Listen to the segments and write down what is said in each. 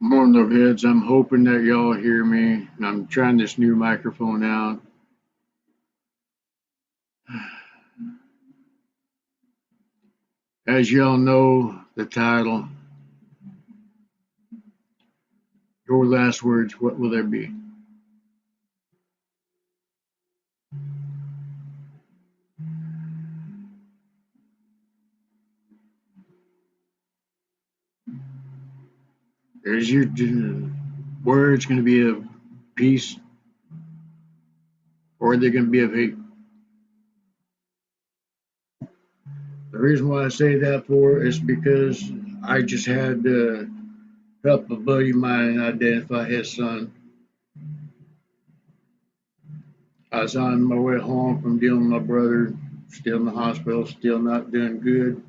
Morning, heads. I'm hoping that y'all hear me. I'm trying this new microphone out. As y'all know, the title, your last words, what will they be? Is your words going to be of peace or are they going to be of hate? The reason why I say that for is because I just had to help a buddy of mine identify his son. I was on my way home from dealing with my brother, still in the hospital, still not doing good.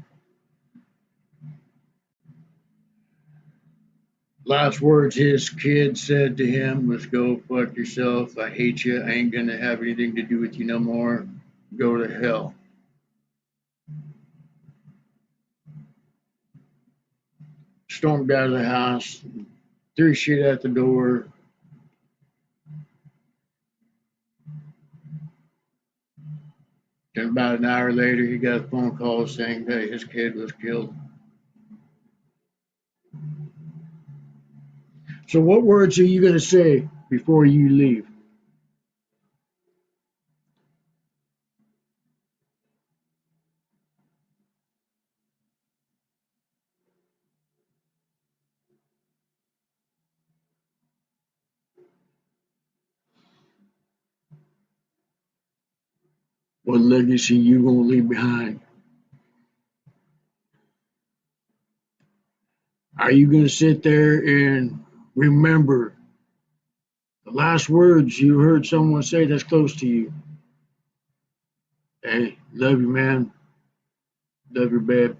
Last words his kid said to him was, "Go fuck yourself. I hate you. I ain't gonna have anything to do with you no more. Go to hell." Stormed out of the house, threw shit at the door. And about an hour later, he got a phone call saying that his kid was killed. So, what words are you gonna say before you leave? What legacy you gonna leave behind? Are you gonna sit there and remember the last words you heard someone say that's close to you? Hey, love you, man. Love your babe.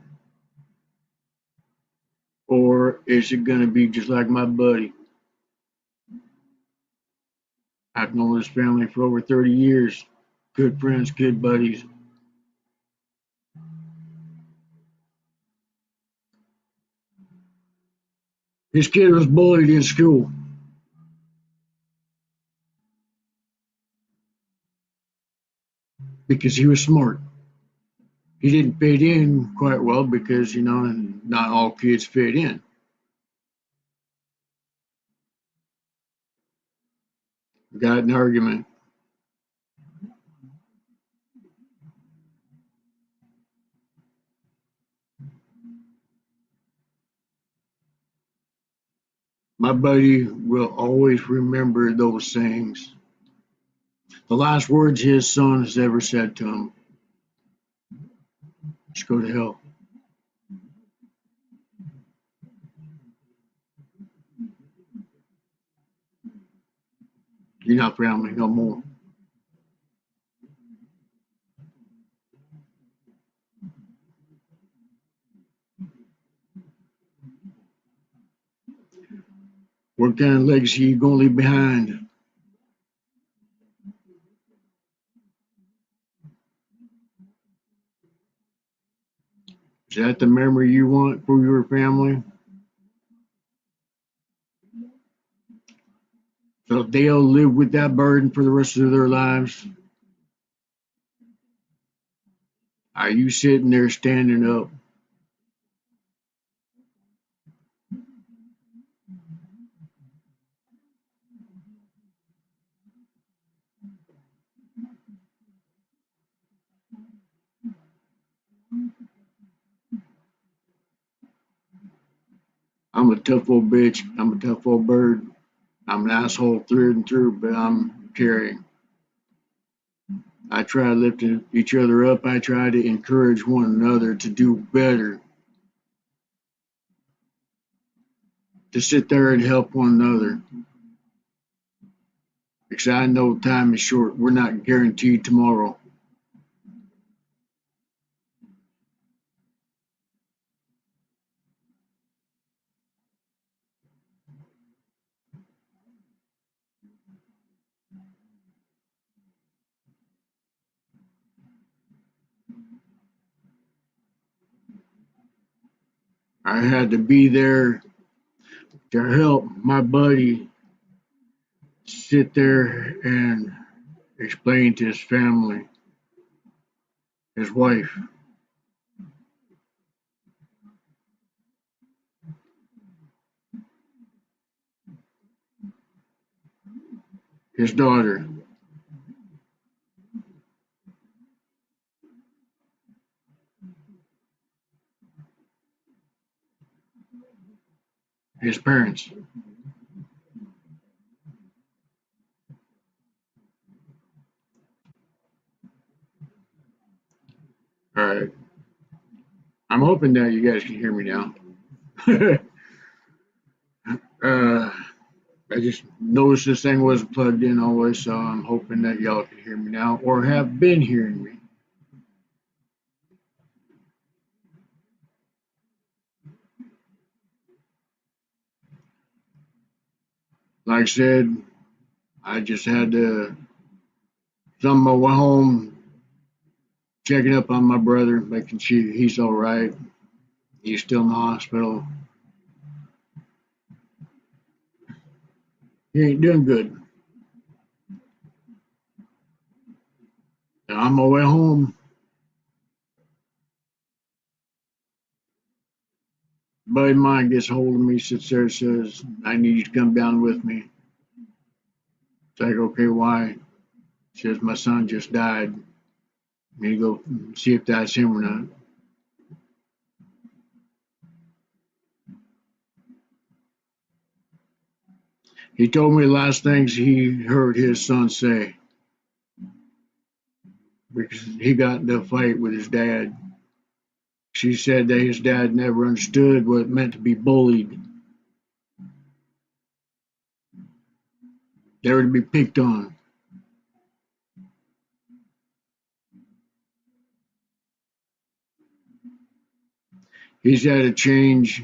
Or is it going to be just like my buddy? I've known his family for over 30 years. Good friends, good buddies. His kid was bullied in school because he was smart. He didn't fit in quite well because, not all kids fit in. Got in an argument. My buddy will always remember those things. The last words his son has ever said to him: "Just go to hell. You're not family no more." What kind of legacy you gonna leave behind? Is that the memory you want for your family? So they'll live with that burden for the rest of their lives. Are you sitting there standing up? I'm a tough old bitch. I'm a tough old bird. I'm an asshole through and through, but I'm caring. I try to lift each other up. I try to encourage one another to do better, to sit there and help one another. Because I know time is short. We're not guaranteed tomorrow. I had to be there to help my buddy sit there and explain to his family, his wife, his daughter, his parents. All right. I'm hoping that you guys can hear me now. uh, I just noticed this thing wasn't plugged in always, so I'm hoping that y'all can hear me now or have been hearing me. Like I said, I just had to, some my way home, checking up on my brother, making sure he's all right. He's still in the hospital. He ain't doing good. And on my way home, a buddy of mine gets hold of me, sits there, says, I need you to come down with me. It's like, okay, why? Says, my son just died. I need to go see if that's him or not. He told me the last things he heard his son say because he got into a fight with his dad. She said that his dad never understood what it meant to be bullied. They were to be picked on. He's had to change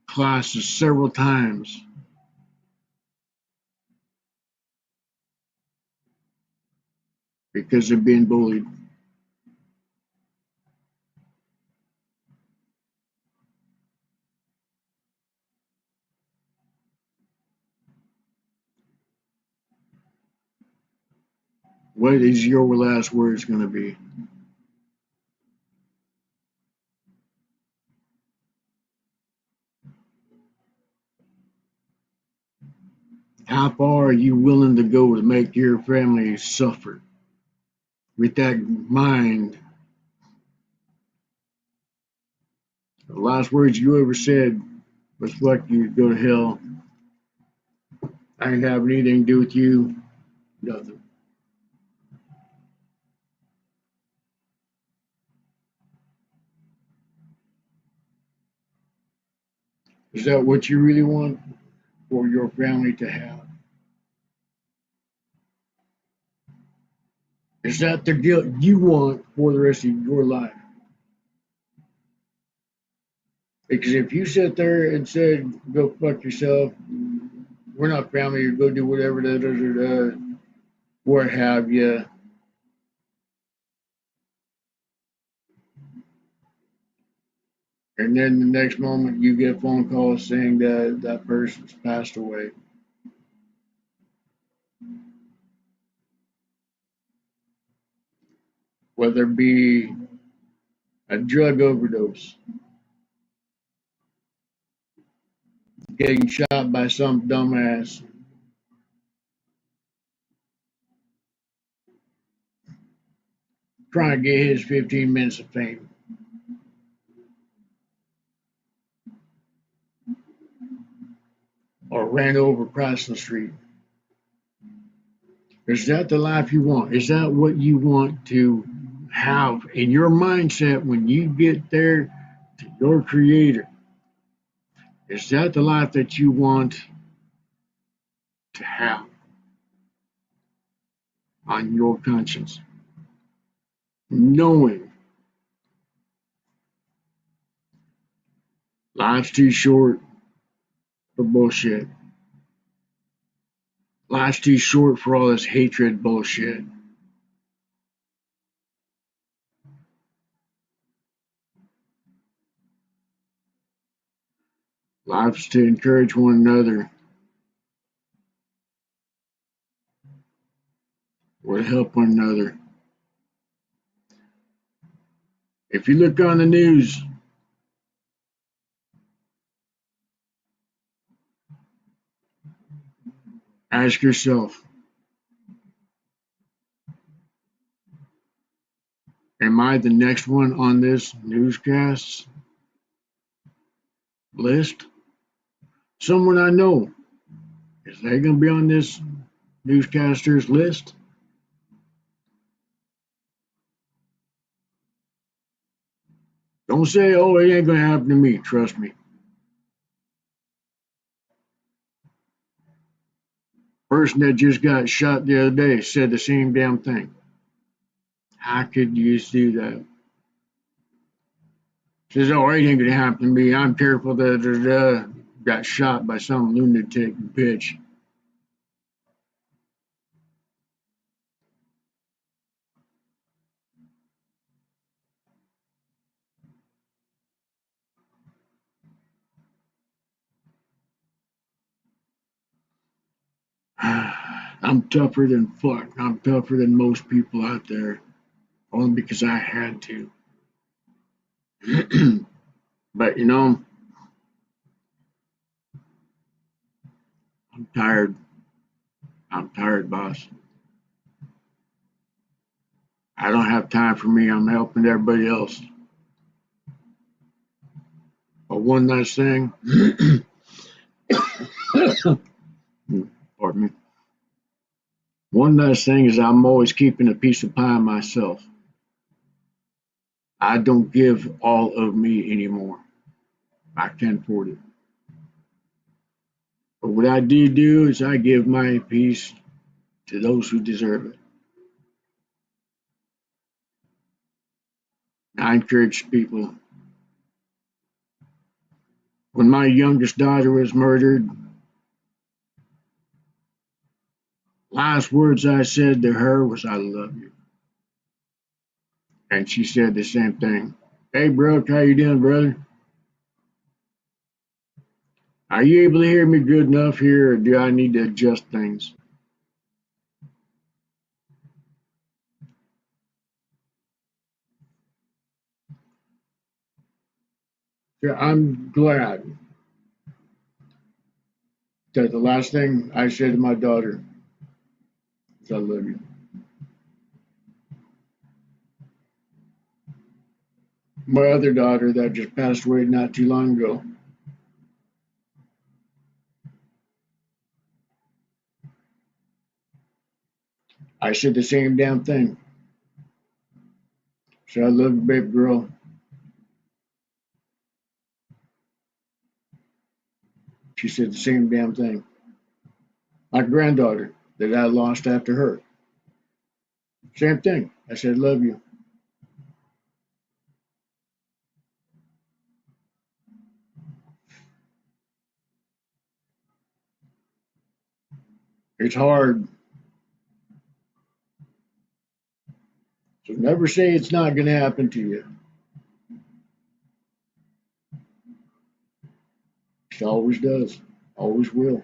classes several times because of being bullied. What is your last words going to be? How far are you willing to go to make your family suffer? With that in mind, the last words you ever said was, fuck you, go to hell. I ain't having anything to do with you. Nothing. Is that what you really want for your family to have? Is that the guilt you want for the rest of your life? Because if you sit there and said, go fuck yourself, we're not family, you go do whatever, da, da, da, da, what have you, and then the next moment you get a phone call saying that that person's passed away, whether it be a drug overdose, getting shot by some dumbass, trying to get his 15 minutes of fame, or ran over crossing the street. Is that the life you want? Is that what you want to have in your mindset when you get there to your creator? Is that the life that you want to have on your conscience? Knowing life's too short for bullshit. Life's too short for all this hatred bullshit. Life's to encourage one another or to help one another. If you look on the news, ask yourself, am I the next one on this newscast list? Someone I know, is they going to be on this newscaster's list? Don't say, oh, it ain't going to happen to me. Trust me. Person that just got shot the other day said the same damn thing. How could you do that? Says, oh, it ain't going to happen to me. I'm careful. Got shot by some lunatic bitch. I'm tougher than fuck. I'm tougher than most people out there, only because I had to. But you know, I'm tired. I'm tired, boss. I don't have time for me. I'm helping everybody else. But one last thing, pardon me. One last thing is I'm always keeping a piece of pie myself. I don't give all of me anymore. I can't afford it. But what I do is I give my piece to those who deserve it. I encourage people. When my youngest daughter was murdered, last words I said to her was, I love you. And she said the same thing. Hey, Brooke, how you doing, brother? Are you able to hear me good enough here, or do I need to adjust things? Yeah, I'm glad that the last thing I said to my daughter is, I love you. My other daughter that just passed away not too long ago, I said the same damn thing. So I love you, baby girl. She said the same damn thing. My granddaughter that I lost after her, same thing. I said, love you. It's hard. So never say it's not going to happen to you. It always does. Always will.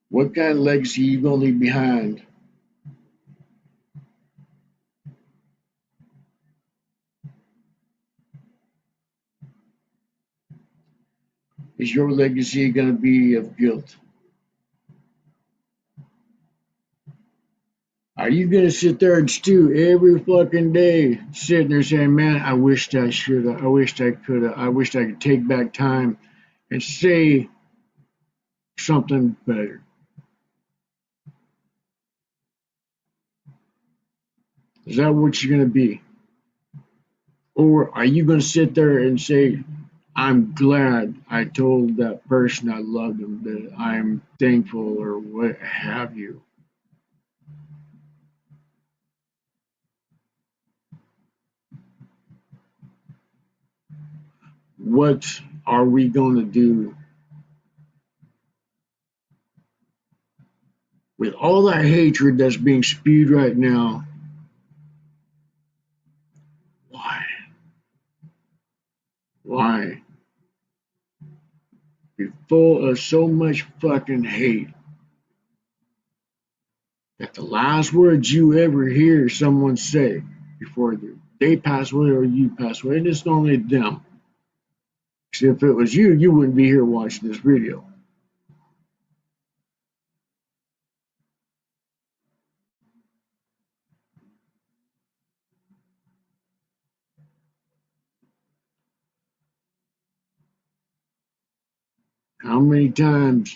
What kind of legacy you going to leave behind? Is your legacy going to be of guilt? Are you going to sit there and stew every fucking day, sitting there saying, man, I wished I should have, I wished I could have, I wished I could take back time and say something better? Is that what you're going to be? Or are you going to sit there and say, I'm glad I told that person I loved them, that I'm thankful, or what have you? What are we going to do with all that hatred that's being spewed right now? Why? Why? You're full of so much fucking hate that the last words you ever hear someone say before they pass away or you pass away, and it's normally them. See, if it was you, you wouldn't be here watching this video. How many times?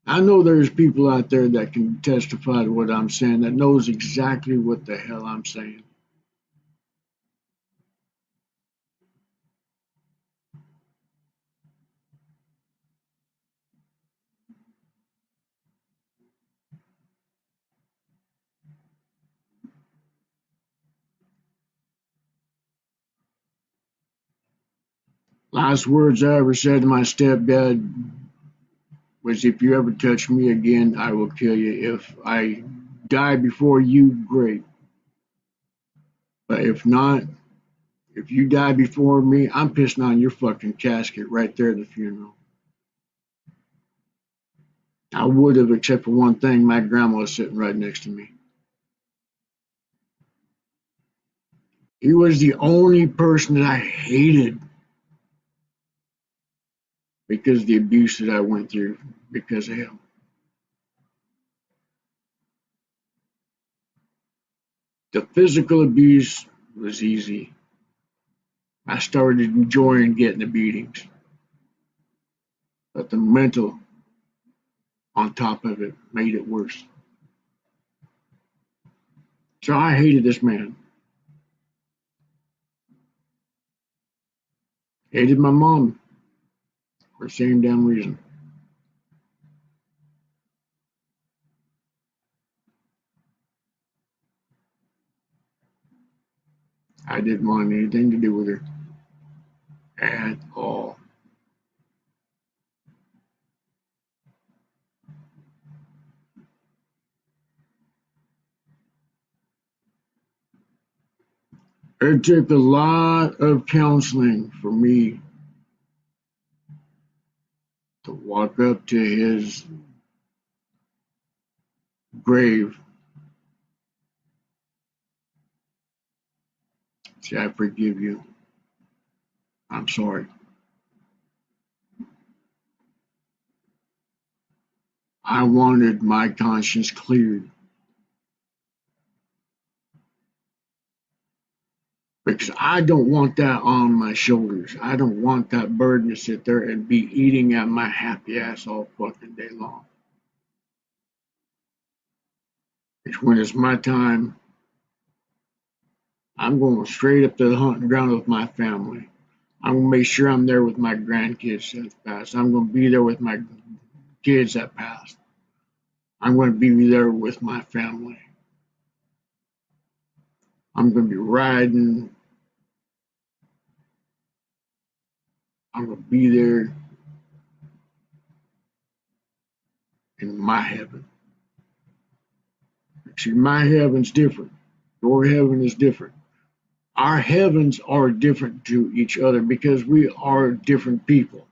I know there's people out there that can testify to what I'm saying, that knows exactly what the hell I'm saying. Last words I ever said to my stepdad was, if you ever touch me again, I will kill you. If I die before you, great. But if not, if you die before me, I'm pissing on your fucking casket right there at the funeral. I would have, except for one thing, my grandma was sitting right next to me. He was the only person that I hated because of the abuse that I went through because of him. The physical abuse was easy. I started enjoying getting the beatings. But the mental on top of it made it worse. So I hated this man. Hated my mom for the same damn reason. I didn't want anything to do with her at all. It took a lot of counseling for me to walk up to his grave. Say, I forgive you. I'm sorry. I wanted my conscience cleared because I don't want that on my shoulders. I don't want that burden to sit there and be eating at my happy ass all fucking day long. It's when it's my time, I'm going straight up to the hunting ground with my family. I'm going to make sure I'm there with my grandkids that passed. I'm going to be there with my kids that passed. I'm going to be there with my family. I'm going to be riding. I'm going to be there in my heaven. See, my heaven's different. Your heaven is different. Our heavens are different to each other because we are different people.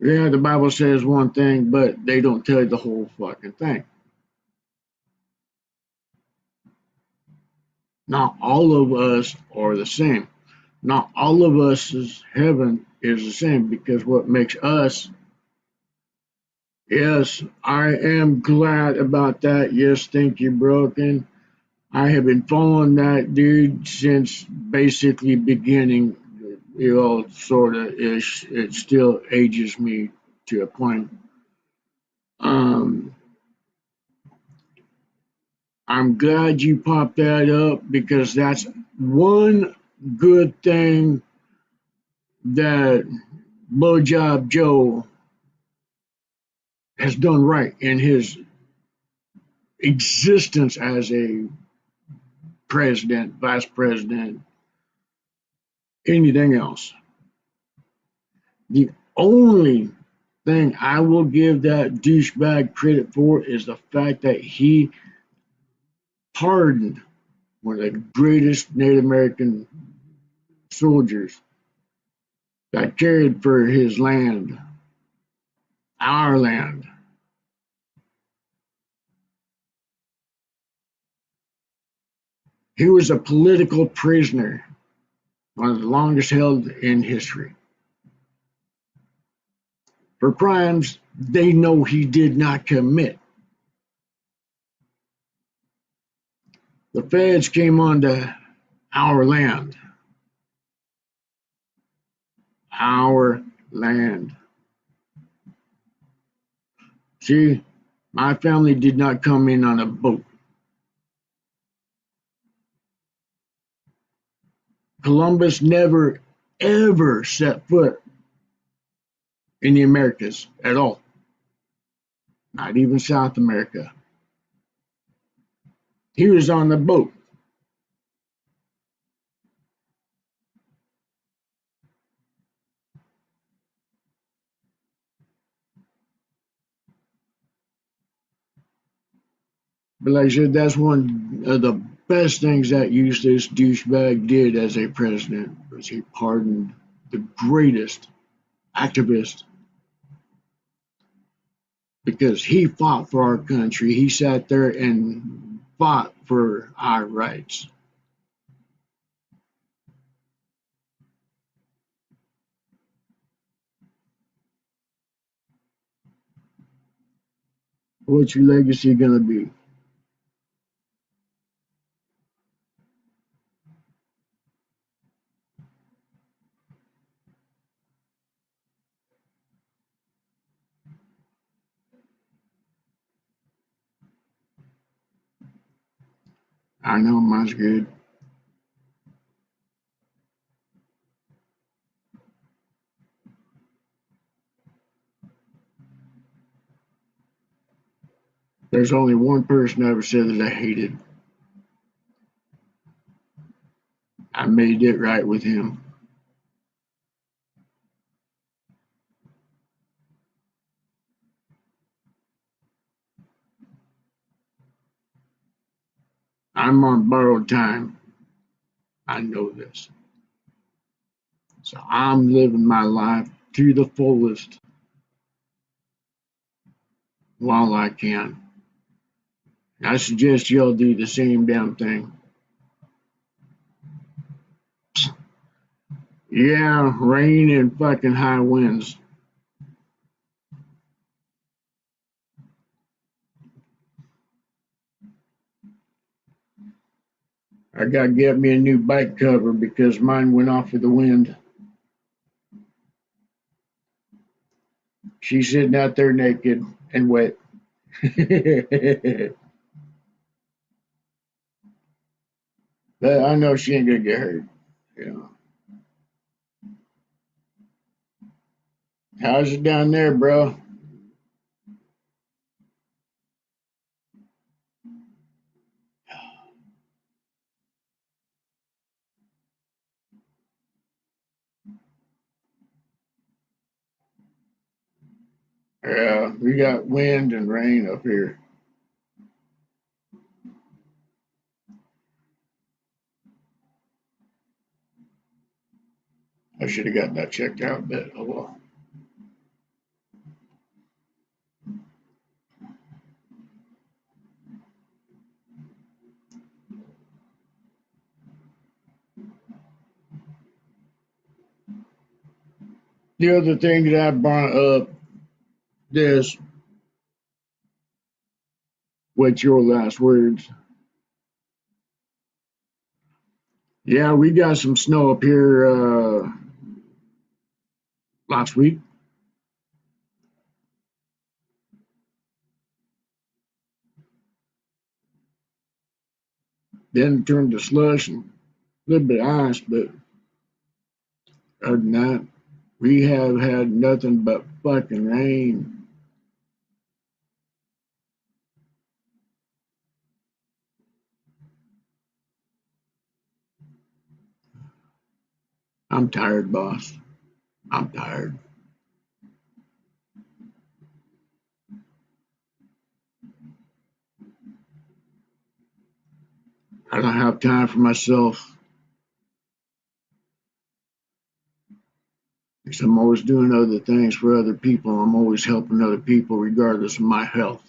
Yeah, the Bible says one thing, but they don't tell you the whole fucking thing. Not all of us are the same. Not all of us's heaven is the same because what makes us, yes, I am glad about that. Yes, thank you, Broken. I have been following that dude since basically beginning, sort of ish. It still ages me to a point. Um, I'm glad you popped that up because that's one good thing that Blowjob Joe has done right in his existence as a president, vice president, anything else. The only thing I will give that douchebag credit for is the fact that he pardoned one of the greatest Native American soldiers that cared for his land, our land. He was a political prisoner, one of the longest held in history, for crimes they know he did not commit. The feds came onto our land. Our land. See, my family did not come in on a boat. Columbus never, ever set foot in the Americas at all. Not even South America. He was on the boat. But like I said, that's one of the best things that Eustace douchebag did as a president was he pardoned the greatest activist because he fought for our country. He sat there and fought for our rights. What's your legacy gonna be? I know mine's good. There's only one person I ever said that I hated. I made it right with him. I'm on borrowed time. I know this. So I'm living my life to the fullest while I can. I suggest y'all do the same damn thing. Yeah, rain and fucking high winds. I gotta get me a new bike cover because mine went off with the wind. She's sitting out there naked and wet. But I know she ain't gonna get hurt. You know. How's it down there, bro? Yeah, we got wind and rain up here. I should have gotten that checked out, but oh well. The other thing that I brought up this, what's your last words? Yeah, we got some snow up here last week. Then it turned to slush and a little bit of ice, but other than that, we have had nothing but fucking rain. I'm tired, boss. I'm tired. I don't have time for myself. Because I'm always doing other things for other people. I'm always helping other people regardless of my health.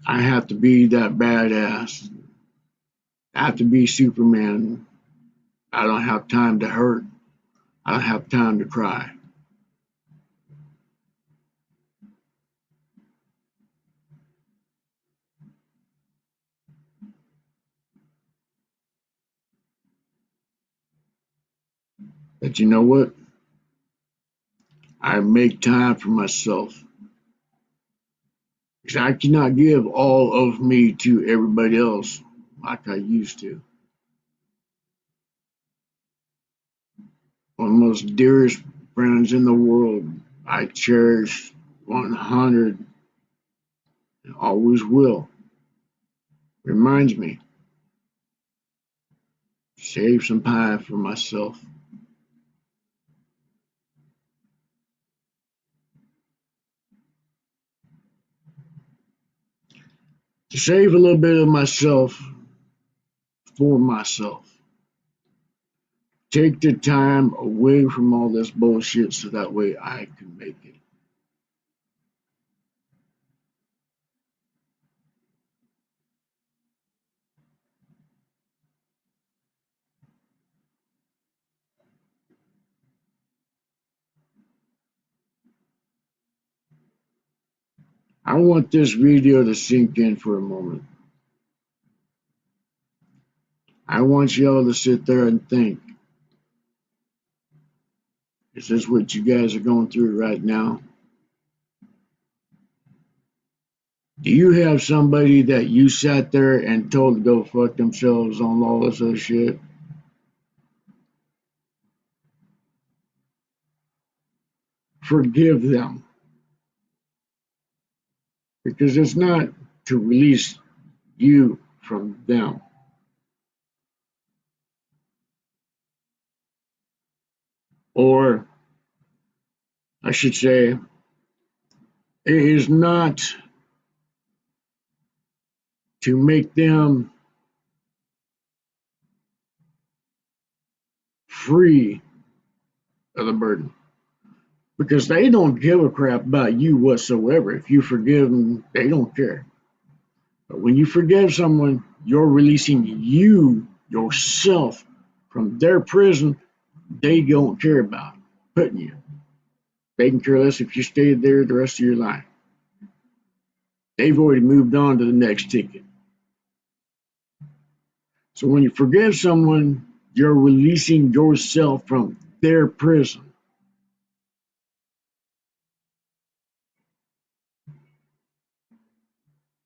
I have to be that badass. I have to be Superman. I don't have time to hurt. I don't have time to cry. But you know what? I make time for myself. Because I cannot give all of me to everybody else like I used to. One of the most dearest friends in the world I cherish 100 and always will. Reminds me to save some time for myself. To save a little bit of myself for myself. Take the time away from all this bullshit so that way I can make it. I want this video to sink in for a moment. I want y'all to sit there and think, is this what you guys are going through right now? Do you have somebody that you sat there and told to go fuck themselves on all this other shit? Forgive them. Because it's not to release you from them. Or, I should say, it is not to make them free of the burden. Because they don't give a crap about you whatsoever. If you forgive them, they don't care. But when you forgive someone, you're releasing you, yourself, from their prison they don't care about putting you. They can care less if you stay there the rest of your life. They've already moved on to the next ticket. So when you forgive someone, you're releasing yourself from their prison.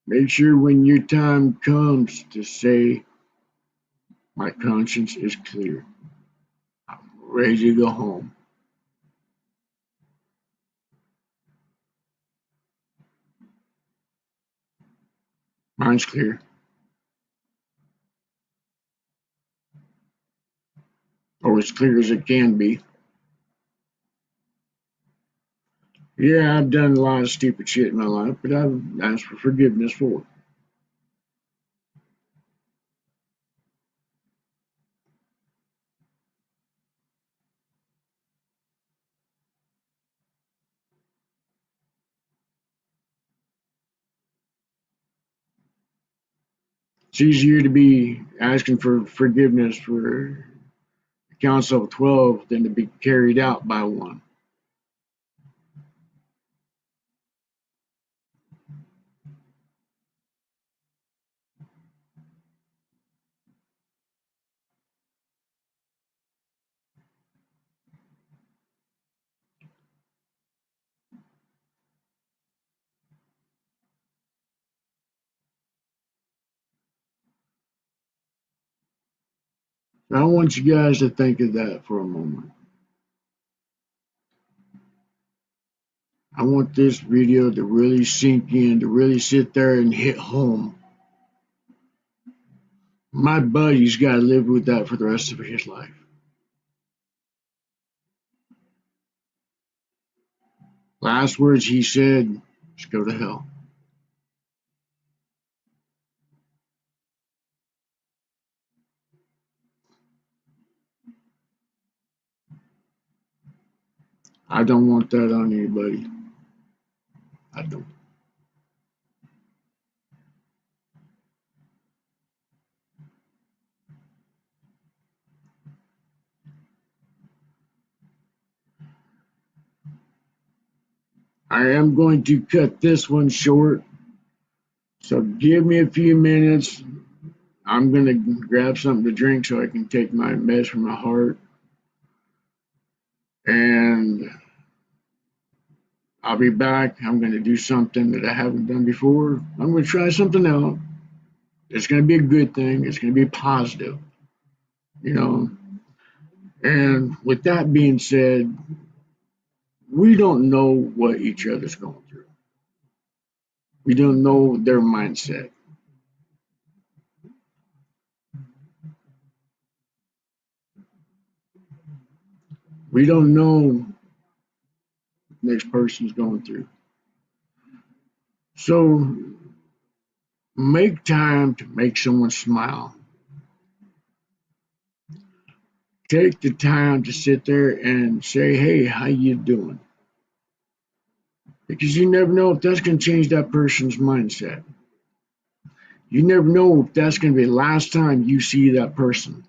Make sure when your time comes to say, my conscience is clear, I'm ready to go home. Mine's clear. Or as clear as it can be. Yeah, I've done a lot of stupid shit in my life, but I've asked for forgiveness for it. It's easier to be asking for forgiveness for a council of 12 than to be carried out by one. I want you guys to think of that for a moment. I want this video to really sink in, to really sit there and hit home. My buddy's got to live with that for the rest of his life. Last words he said, just go to hell. I don't want that on anybody. I don't. I am going to cut this one short, so give me a few minutes. I'm going to grab something to drink so I can take my meds from my heart, and I'll be back. I'm going to do something that I haven't done before. I'm going to try something out. It's going to be a good thing. It's going to be positive, you know. And with that being said, we don't know what each other's going through. We don't know their mindset. We don't know what the next person's going through. So make time to make someone smile. Take the time to sit there and say, "Hey, how you doing?" Because you never know if that's going to change that person's mindset. You never know if that's going to be the last time you see that person.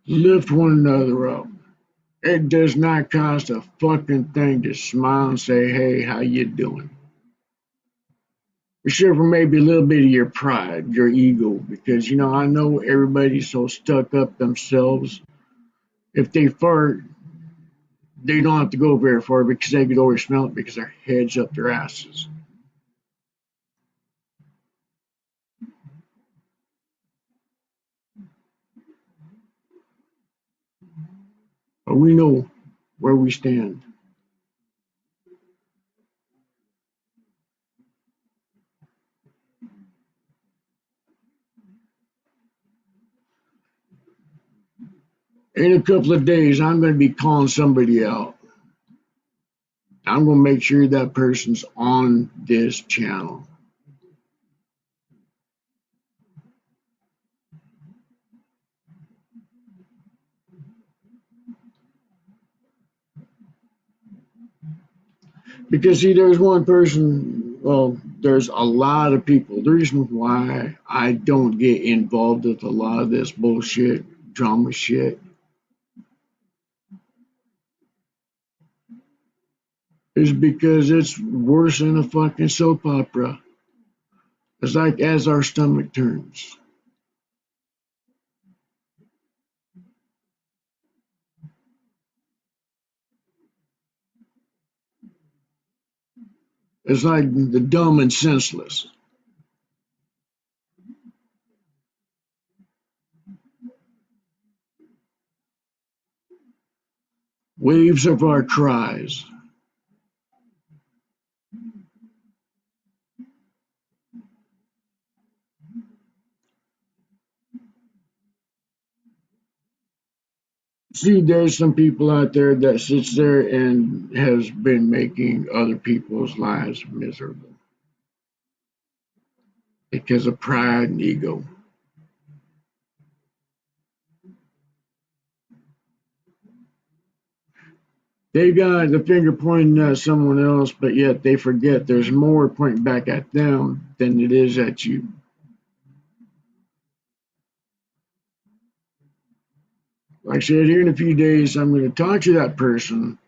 Lift one another up. It does not cost a fucking thing to smile and say, "Hey, how you doing?" Except for maybe a little bit of your pride, your ego, because I know everybody's so stuck up themselves. If they fart, they don't have to go very far because they could always smell it because their head's up their asses. But we know where we stand. In a couple of days, I'm going to be calling somebody out. I'm going to make sure that person's on this channel. Because, see, there's one person, well, there's a lot of people. The reason why I don't get involved with a lot of this bullshit, drama shit, is because it's worse than a fucking soap opera. It's like as our stomach turns. It's like the dumb and senseless. Waves of our cries. See, there's some people out there that sits there and has been making other people's lives miserable because of pride and ego. They got the finger pointing at someone else, but yet they forget there's more pointing back at them than it is at you. Like I said, here in a few days, I'm going to talk to that person,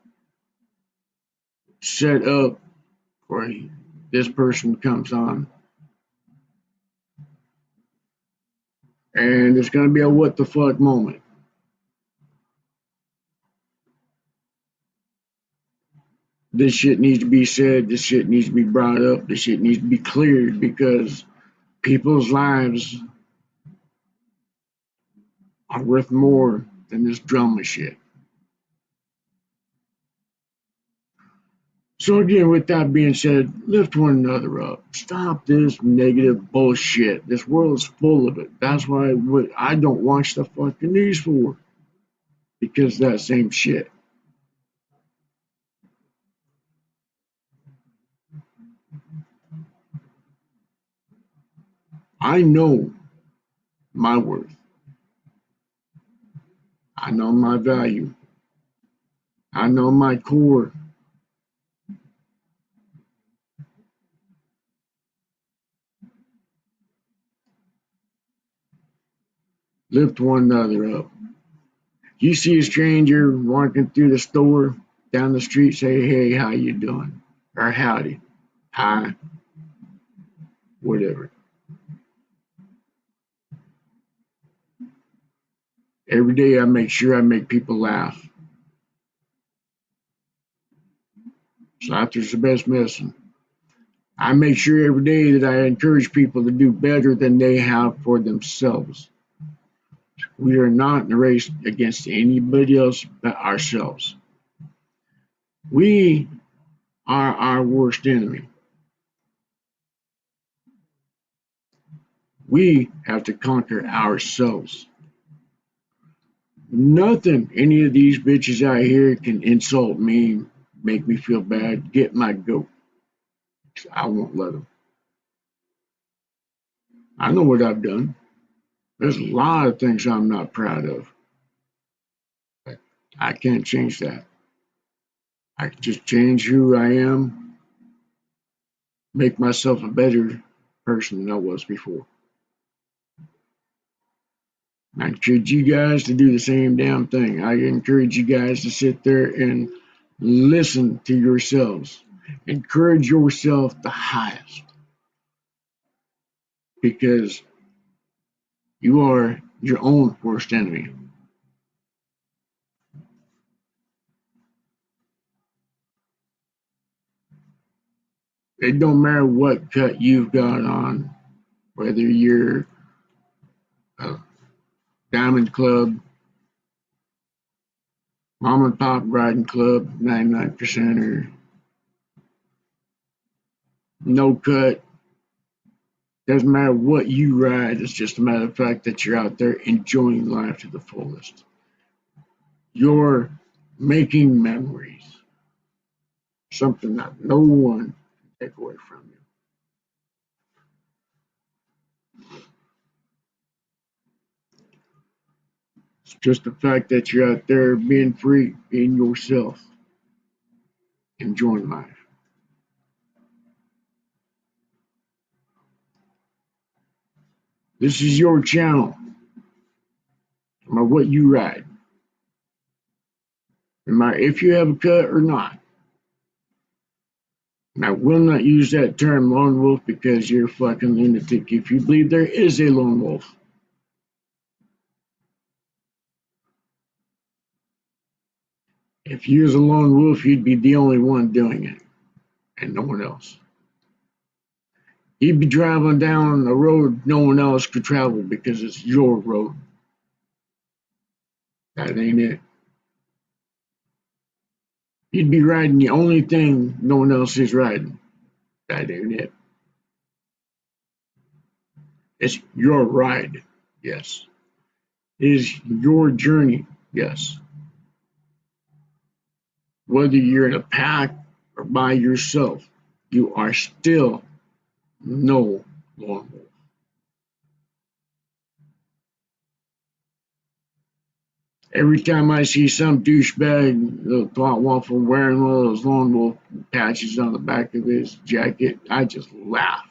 set up where this person comes on, and it's going to be a what the fuck moment. This shit needs to be said. This shit needs to be brought up. This shit needs to be cleared because people's lives are worth more than this drama shit. So again, with that being said, lift one another up. Stop this negative bullshit. This world is full of it. That's why I don't watch the fucking news for, because of that same shit. I know my worth. I know my value. I know my core. Lift one another up. You see a stranger walking through the store, down the street, say, hey, how you doing? Or howdy, hi, whatever. Every day I make sure I make people laugh. Laughter's the best medicine. I make sure every day that I encourage people to do better than they have for themselves. We are not in a race against anybody else but ourselves. We are our worst enemy. We have to conquer ourselves. Nothing any of these bitches out here can insult me, make me feel bad, get my goat. I won't let them. I know what I've done. There's a lot of things I'm not proud of. But I can't change that. I can just change who I am, make myself a better person than I was before. I encourage you guys to do the same damn thing. I encourage you guys to sit there and listen to yourselves. Encourage yourself the highest because you are your own worst enemy. It don't matter what cut you've got on, whether you're a diamond club, mom and pop riding club, 99% or no cut. Doesn't matter what you ride, it's just a matter of fact that you're out there enjoying life to the fullest. You're making memories, something that no one can take away from you. It's just the fact that you're out there being free, being yourself, enjoying life. This is your channel, no matter what you ride, no matter if you have a cut or not. And I will not use that term lone wolf because you're a fucking lunatic if you believe there is a lone wolf. If you was a lone wolf, you'd be the only one doing it and no one else. You'd be driving down a road no one else could travel because it's your road. That ain't it. You'd be riding the only thing no one else is riding. That ain't it. It's your ride, yes. It is your journey, yes. Whether you're in a pack or by yourself, you are still no lone wolf. Every time I see some douchebag, little twat waffle wearing one of those lone wolf patches on the back of his jacket, I just laugh.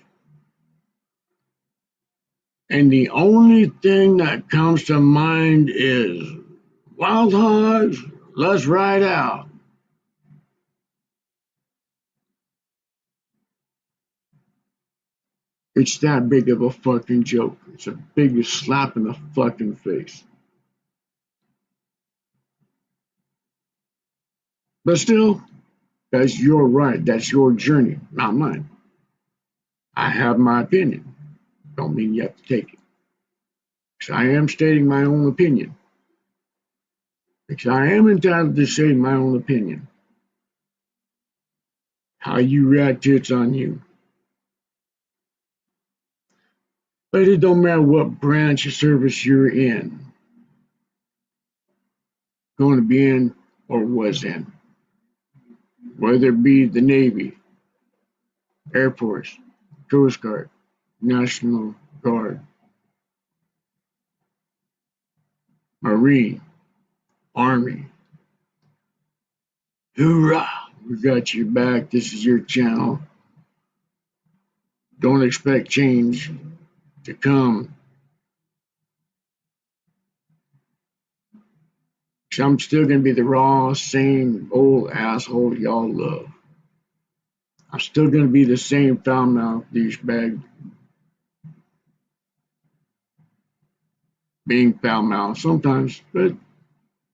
And the only thing that comes to mind is Wild Hogs, let's ride out. It's that big of a fucking joke. It's the biggest slap in the fucking face. But still, that's your right. That's your journey, not mine. I have my opinion. Don't mean you have to take it. Because I am stating my own opinion. Because I am entitled to say my own opinion. How you react to it's on you. But it don't matter what branch of service you're in, going to be in or was in. Whether it be the Navy, Air Force, Coast Guard, National Guard, Marine, Army. Hoorah! We got your back. This is your channel. Don't expect change to come. 'Cause I'm still gonna be the raw, same old asshole y'all love. I'm still gonna be the same foul mouth douchebag, being foul mouth sometimes, but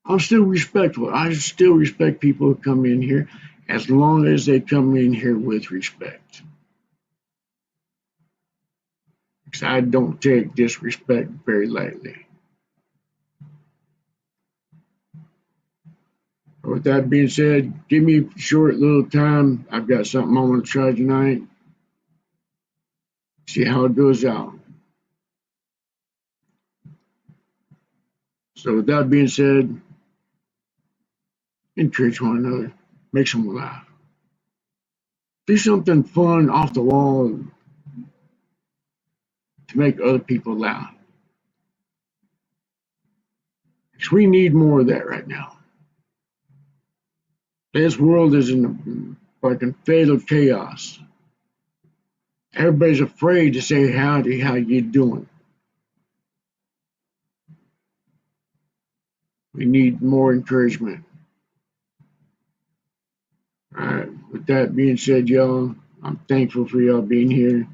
I'm still respectful. I still respect people who come in here as long as they come in here with respect. Because I don't take disrespect very lightly. With that being said, give me a short little time. I've got something I want to try tonight. See how it goes out. So with that being said, encourage one another. Make someone laugh. Do something fun off the wall to make other people laugh. Because we need more of that right now. This world is in a fucking fatal chaos. Everybody's afraid to say howdy, how you doing? We need more encouragement. All right. With that being said, y'all, I'm thankful for y'all being here.